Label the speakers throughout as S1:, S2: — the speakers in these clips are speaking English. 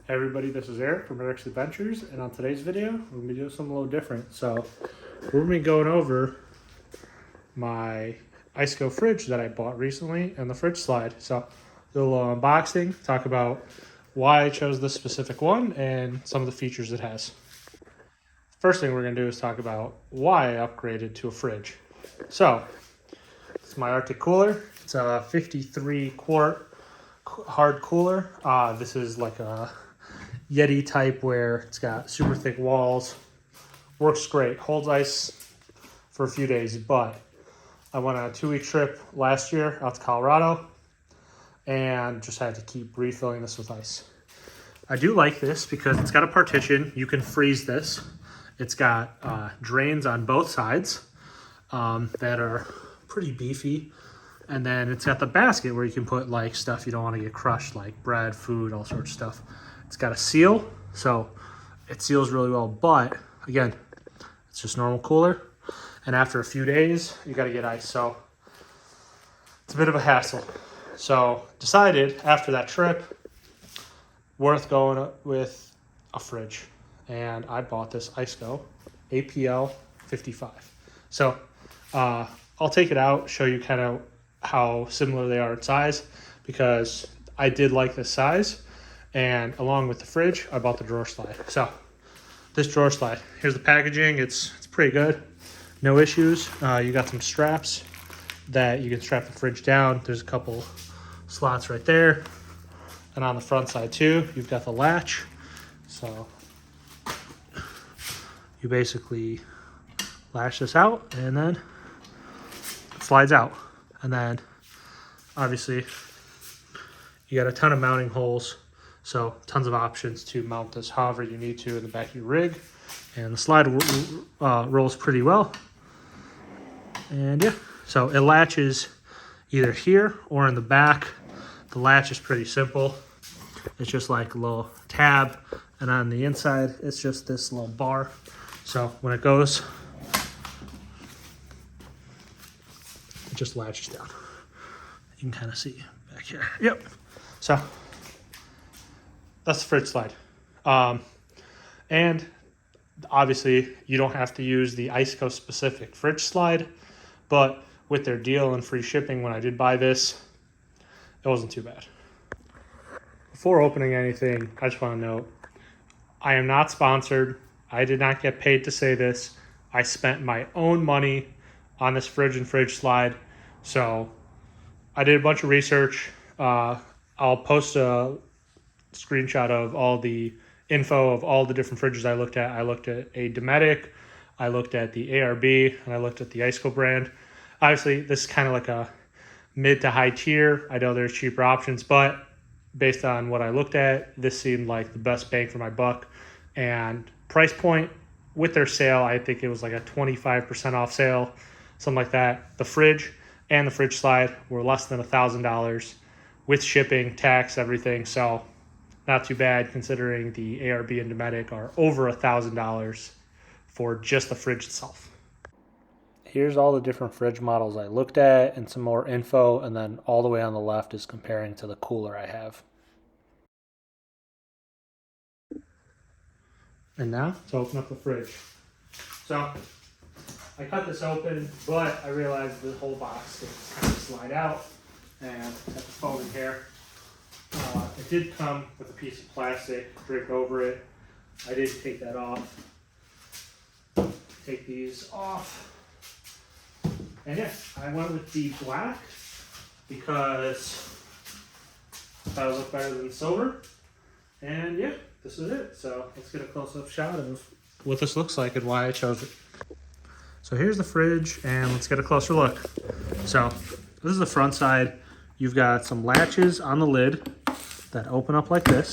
S1: Hey everybody, this is Eric from Eric's Adventures, and on today's video, we're going to be doing something a little different. So, we're going to be going over my Iceco fridge that I bought recently and the fridge slide. So, do a little unboxing, talk about why I chose this specific one and some of the features it has. First thing we're going to do is talk about why I upgraded to a fridge. So, it's my Arctic cooler. It's a 53 quart hard cooler. This is like a Yeti type where it's got super thick walls. Works great, holds ice for a few days, but I went on a 2-week trip last year out to Colorado and just had to keep refilling this with ice. I do like this because it's got a partition. You can freeze this. It's got drains on both sides that are pretty beefy. And then it's got the basket where you can put like stuff you don't want to get crushed, like bread, food, all sorts of stuff. It's got a seal, so it seals really well. But again, it's just normal cooler. And after a few days, you got to get ice. So it's a bit of a hassle. So decided after that trip, worth going with a fridge. And I bought this Iceco APL55. So I'll take it out, show you kind of how similar they are in size, because I did like this size. And along with the fridge, I bought the drawer slide. So this drawer slide, here's the packaging. It's pretty good, no issues. You got some straps that you can strap the fridge down. There's a couple slots right there, and on the front side too, you've got the latch. So you basically latch this out, and then it slides out. And then obviously you got a ton of mounting holes, so tons of options to mount this however you need to in the back of your rig. And the slide rolls pretty well. And yeah, so it latches either here or in the back. The latch is pretty simple. It's just like a little tab, and on the inside it's just this little bar. So when it goes, it just latches down. You can kind of see back here. Yep. So that's the fridge slide. And obviously you don't have to use the Iceco specific fridge slide, but with their deal and free shipping when I did buy this, it wasn't too bad. Before opening anything, I just want to note, I am not sponsored. I did not get paid to say this. I spent my own money on this fridge and fridge slide. So I did a bunch of research. I'll post a screenshot of all the info of all the different fridges I looked at. I looked at a Dometic, I looked at the ARB, and I looked at the Iceco brand. Obviously, this is kind of like a mid to high tier. I know there's cheaper options, but based on what I looked at, this seemed like the best bang for my buck. And price point with their sale, I think it was like a 25% off sale, something like that. The fridge and the fridge slide were less than $1,000 with shipping, tax, everything. So not too bad considering the ARB and Dometic are over $1,000 for just the fridge itself. Here's all the different fridge models I looked at and some more info, and then all the way on the left is comparing to the cooler I have. And now to open up the fridge. So I cut this open, but I realized the whole box can kind of slide out, and got the foam in here. It did come with a piece of plastic draped over it. I did take that off. Take these off. And yeah, I went with the black because I thought it looked better than silver. And yeah, this is it. So let's get a close-up shot of what this looks like and why I chose it. So here's the fridge, and let's get a closer look. So this is the front side. You've got some latches on the lid that open up like this,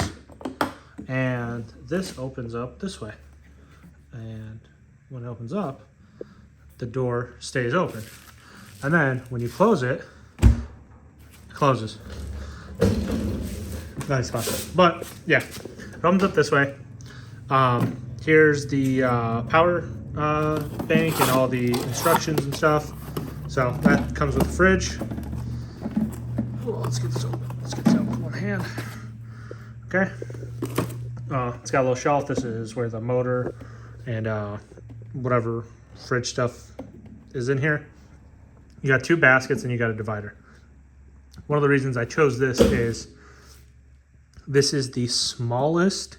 S1: and this opens up this way. And when it opens up, the door stays open. And then when you close it, it closes. Nice spot. But yeah, it opens up this way. Here's the power bank and all the instructions and stuff. So that comes with the fridge. Well, let's get this open. Let's get this out with one hand. Okay. It's got a little shelf. This is where the motor and whatever fridge stuff is in here. You got 2 baskets and you got a divider. One of the reasons I chose this is the smallest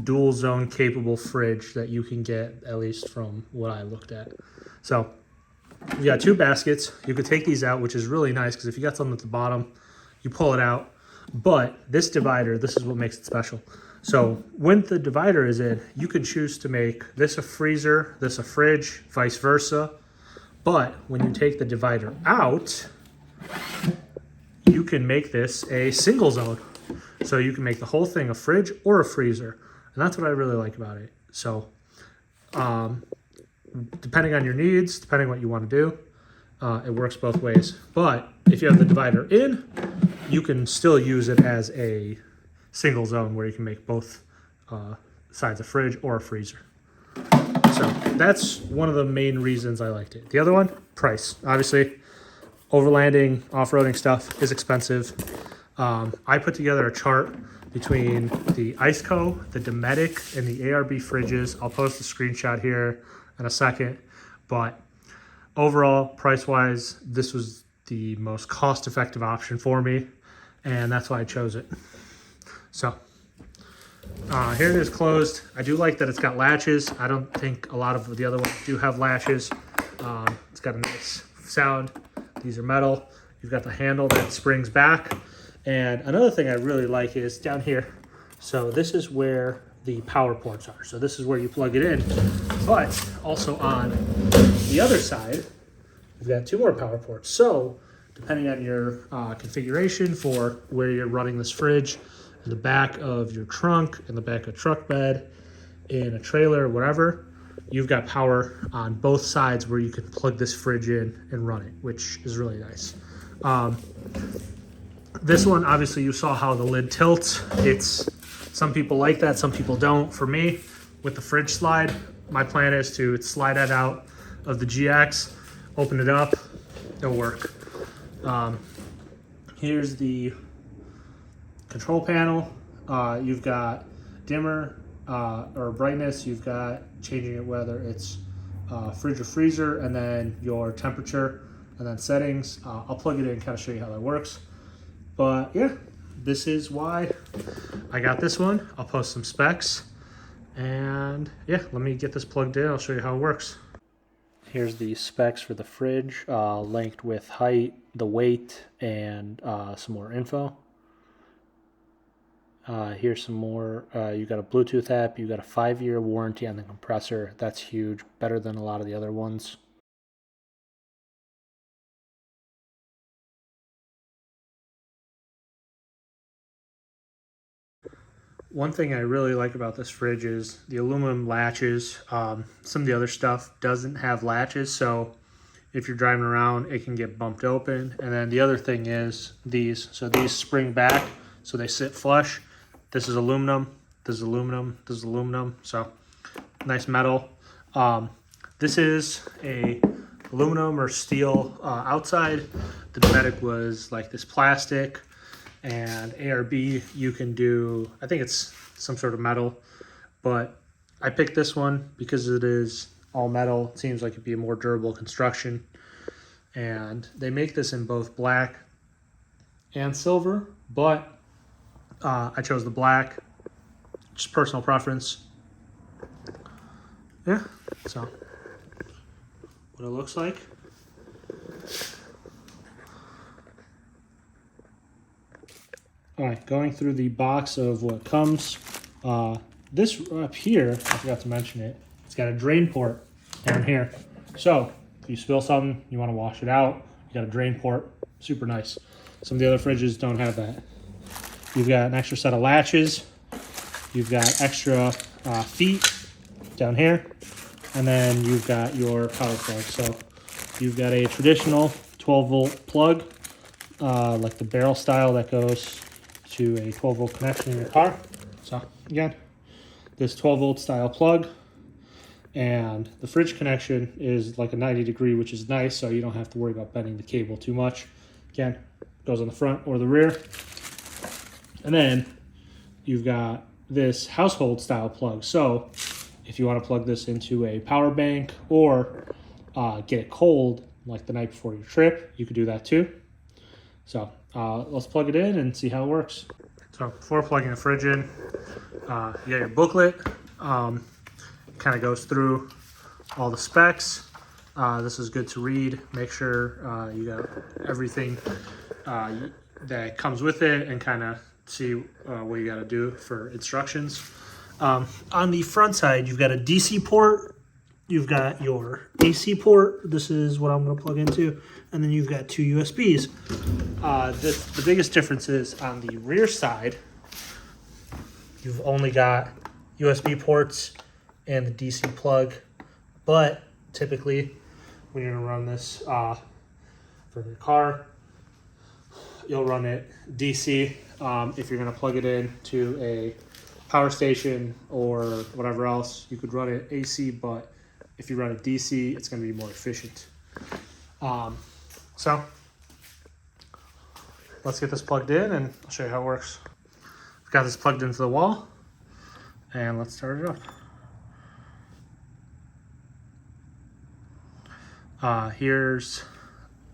S1: dual zone capable fridge that you can get, at least from what I looked at. So you got 2 baskets. You could take these out, which is really nice because if you got something at the bottom, you pull it out. But this divider, this is what makes it special. So when the divider is in, you can choose to make this a freezer, this a fridge, vice versa. But when you take the divider out, you can make this a single zone. So you can make the whole thing a fridge or a freezer. And that's what I really like about it. So depending on your needs, depending on what you want to do, it works both ways. But if you have the divider in, you can still use it as a single zone where you can make both sides a fridge or a freezer. So that's one of the main reasons I liked it. The other one, price. Obviously, overlanding, off-roading stuff is expensive. I put together a chart between the Iceco, the Dometic, and the ARB fridges. I'll post a screenshot here in a second. But overall, price-wise, this was the most cost-effective option for me, and that's why I chose it. So here it is closed. I do like that it's got latches. I don't think a lot of the other ones do have latches. It's got a nice sound. These are metal. You've got the handle that springs back. And another thing I really like is down here. So this is where the power ports are. So this is where you plug it in. But also on the other side, you've got 2 more power ports. So depending on your configuration for where you're running this fridge, in the back of your trunk, in the back of a truck bed, in a trailer, whatever, you've got power on both sides where you can plug this fridge in and run it, which is really nice. This one, obviously you saw how the lid tilts. Some people like that, some people don't. For me, with the fridge slide, my plan is to slide it out of the GX, open it up, it'll work. Here's the control panel. You've got dimmer or brightness. You've got changing it whether it's fridge or freezer, and then your temperature, and then settings. I'll plug it in and kind of show you how that works. But yeah, this is why I got this one. I'll post some specs, and yeah, let me get this plugged in. I'll show you how it works. Here's the specs for the fridge, length, width, height, the weight, and some more info. Here's some more. You got a Bluetooth app. You got a 5-year warranty on the compressor. That's huge, better than a lot of the other ones. One thing I really like about this fridge is the aluminum latches. Some of the other stuff doesn't have latches, so if you're driving around, it can get bumped open. And then the other thing is these. So these spring back, so they sit flush. This is aluminum, this is aluminum, this is aluminum. So nice metal. This is a aluminum or steel outside. The Dometic was like this plastic. And ARB, you can do, I think it's some sort of metal, but I picked this one because it is all metal. It seems like it'd be a more durable construction. And they make this in both black and silver, but I chose the black, just personal preference. Yeah, so what it looks like. All right, going through the box of what comes. This up here, I forgot to mention it, it's got a drain port down here. So if you spill something, you want to wash it out, you got a drain port, super nice. Some of the other fridges don't have that. You've got an extra set of latches. You've got extra feet down here. And then you've got your power plug. So you've got a traditional 12-volt plug, like the barrel style that goes to a 12-volt connection in your car. So again, this 12-volt style plug, and the fridge connection is like a 90-degree, which is nice, so you don't have to worry about bending the cable too much. Again, goes on the front or the rear. And then you've got this household style plug. So if you want to plug this into a power bank or get it cold like the night before your trip, you could do that too. So let's plug it in and see how it works. So before plugging the fridge in, you got your booklet. Kind of goes through all the specs. This is good to read. Make sure you got everything that comes with it and kind of see what you got to do for instructions. On the front side, you've got a DC port. You've got your AC port. This is what I'm going to plug into. And then you've got 2 USBs. The biggest difference is on the rear side, you've only got USB ports and the DC plug. But typically, when you're going to run this from your car, you'll run it DC. If you're going to plug it in to a power station or whatever else, you could run it AC, but if you run it DC, it's going to be more efficient. So let's get this plugged in and I'll show you how it works. I've got this plugged into the wall and let's start it up. Here's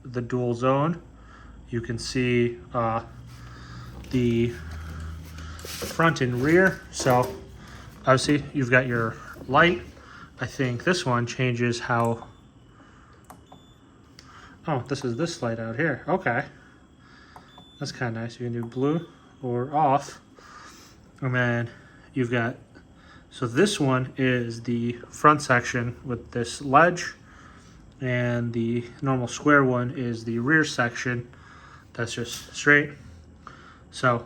S1: the dual zone. You can see the front and rear. So obviously you've got your light. I think this one changes how, oh, this is this light out here. Okay. That's kind of nice. You can do blue or off. And then you've got, so this one is the front section with this ledge, and the normal square one is the rear section that's just straight. So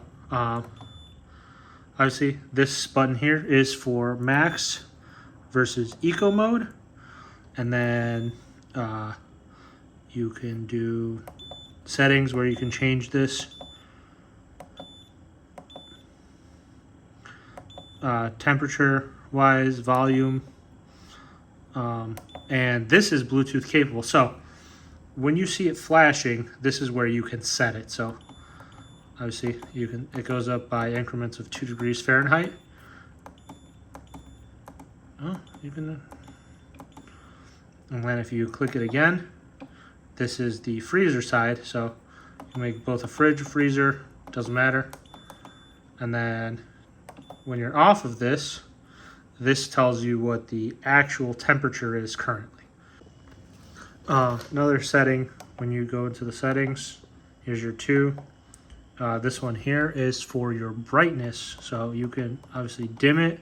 S1: obviously this button here is for max versus eco mode, and then you can do settings where you can change this temperature wise, volume, and this is Bluetooth capable. So when you see it flashing, this is where you can set it. So obviously you can, it goes up by increments of 2 degrees Fahrenheit. Oh, you can, and then if you click it again, this is the freezer side. So you make both a fridge, freezer, doesn't matter. And then when you're off of this, this tells you what the actual temperature is currently. Another setting, when you go into the settings, here's your 2. This one here is for your brightness. So you can obviously dim it,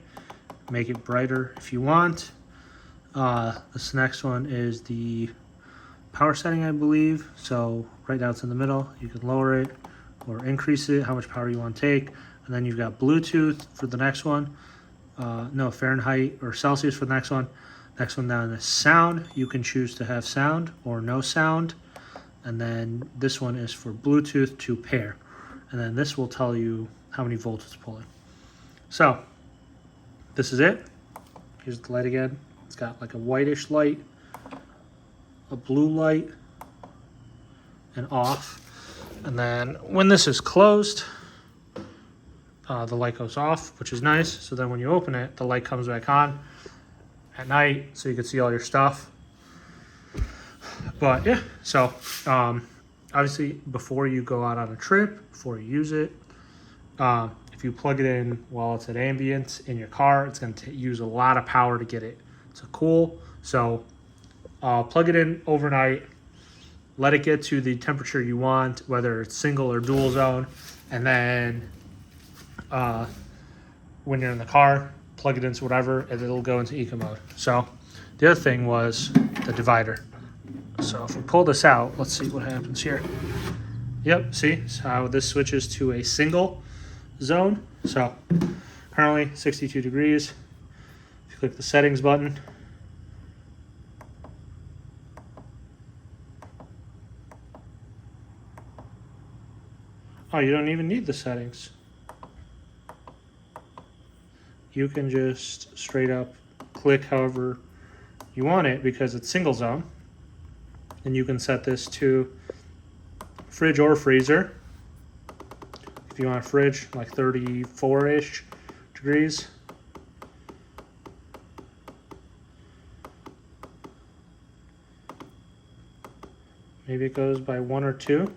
S1: make it brighter if you want. This next one is the power setting, I believe. So right now it's in the middle. You can lower it or increase it, how much power you want to take. And then you've got Bluetooth for the next one. No, Fahrenheit or Celsius for the next one. Next one down is sound. You can choose to have sound or no sound. And then this one is for Bluetooth to pair. And then this will tell you how many volts it's pulling. So this is it. Here's the light again. It's got like a whitish light, a blue light, and off. And then when this is closed, the light goes off, which is nice. So then when you open it, the light comes back on at night, so you can see all your stuff. But yeah, so obviously before you go out on a trip, before you use it, if you plug it in while it's at ambient in your car, it's going to use a lot of power to get it to cool. So plug it in overnight, let it get to the temperature you want, whether it's single or dual zone, and then when you're in the car, plug it into whatever, and it'll go into eco mode. So the other thing was the divider. So if we pull this out, let's see what happens here. Yep, see how this switches to a single zone. So currently 62 degrees. If you click the settings button, oh, you don't even need the settings. You can just straight up click however you want it because it's single zone. And you can set this to fridge or freezer. If you want a fridge like 34-ish degrees. Maybe it goes by 1 or 2.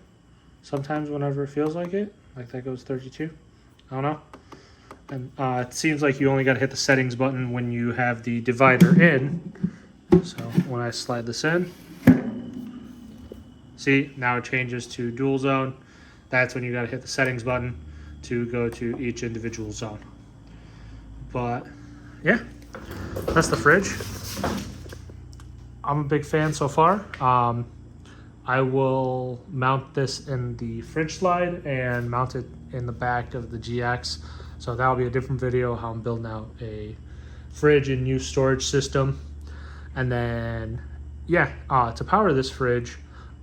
S1: Sometimes whenever it feels like it. Like that goes 32. I don't know. And it seems like you only got to hit the settings button when you have the divider in. So when I slide this in, see, now it changes to dual zone. That's when you got to hit the settings button to go to each individual zone. But yeah, that's the fridge. I'm a big fan so far. I will mount this in the fridge slide and mount it in the back of the GX. So that'll be a different video how I'm building out a fridge and new storage system. And then, yeah, to power this fridge,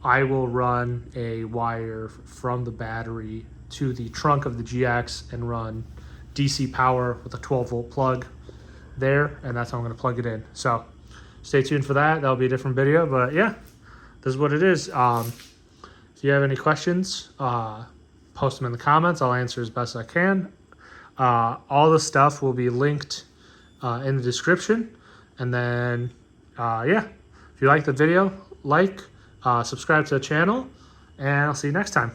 S1: I will run a wire from the battery to the trunk of the GX and run DC power with a 12-volt plug there, and that's how I'm going to plug it in. So stay tuned for that. That'll be a different video, but yeah, this is what it is. If you have any questions, post them in the comments. I'll answer as best I can. All the stuff will be linked in the description. And then, yeah, if you like the video, subscribe to the channel, and I'll see you next time.